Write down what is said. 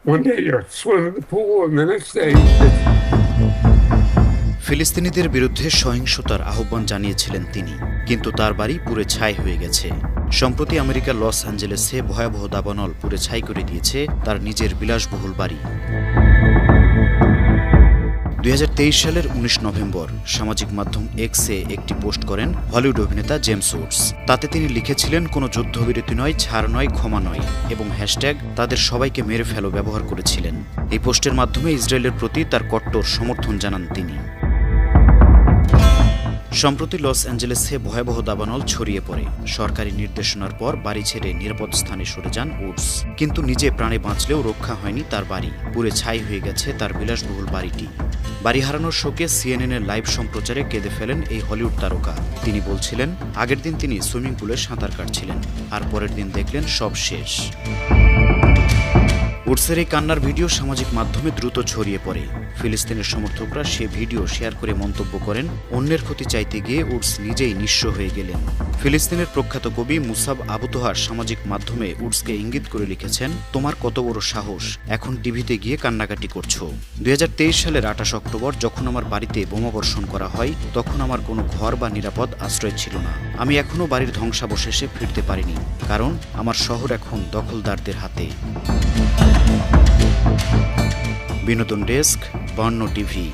One day you're swimming in the pool, and the next day ফিলিস্তিনিদের বিরুদ্ধে সহিংসতার আহ্বান জানিয়েছিলেন তিনি, কিন্তু তার বাড়ি পুড়ে ছাই হয়ে গেছে। সম্প্রতি আমেরিকার লস অ্যাঞ্জেলেসে ভয়াবহ দাবানল পুড়ে ছাই করে দিয়েছে তার নিজের বিলাসবহুল বাড়ি। 2023 সালের 19 নভেম্বর সামাজিক মাধ্যম এক্সে একটি পোস্ট করেন হলিউড অভিনেতা জেমস উডস। তাতে তিনি লিখেছিলেন, কোনো যুদ্ধবিরতি নয়, ছাড় নয়, ক্ষমা নয়, এবং হ্যাশট্যাগ তাদের সবাইকে মেরে ফেলো ব্যবহার করেছিলেন। এই পোস্টের মাধ্যমে ইসরায়েলের প্রতি তার কট্টর সমর্থন জানান তিনি। সম্প্রতি লস অ্যাঞ্জেলেসে ভয়াবহ দাবানল ছড়িয়ে পড়ে। সরকারি নির্দেশনার পর বাড়ি ছেড়ে নিরাপদ স্থানে সরে যান উডস, কিন্তু নিজে প্রাণে বাঁচলেও রক্ষা হয়নি তার বাড়ি। পুড়ে ছাই হয়ে গেছে তার বিলাসবহুল বাড়িটি। বাড়ি হারানোর শোকে সিএনএনের লাইভ সম্প্রচারে কেঁদে ফেলেন এই হলিউড তারকা। তিনি বলছিলেন, আগের দিন তিনি সুইমিং পুলে সাঁতার কাটছিলেন, আর পরের দিন দেখলেন সব শেষ। উডসের এই কান্নার ভিডিও সামাজিক মাধ্যমে দ্রুত ছড়িয়ে পড়ে। ফিলিস্তিনের সমর্থকরা সে ভিডিও শেয়ার করে মন্তব্য করেন, অন্যের ক্ষতি চাইতে গিয়ে উডস নিজেই নিঃস্ব হয়ে গেলেন। ফিলিস্তিনের প্রখ্যাত কবি মুসাব আবু তোহার সামাজিক মাধ্যমে উডসকে ইঙ্গিত করে লিখেছেন, তোমার কত বড় সাহস, এখন টিভিতে গিয়ে কান্নাকাটি করছো। 2023 সালের 28 অক্টোবর যখন আমার বাড়িতে বোমাবর্ষণ করা হয়, তখন আমার কোনো ঘর বা নিরাপদ আশ্রয় ছিল না। আমি এখনও বাড়ির ধ্বংসাবশেষে ফিরতে পারিনি, কারণ আমার শহর এখন দখলদারদের হাতে। বিনোদন ডেস্ক, বর্ণ টিভি।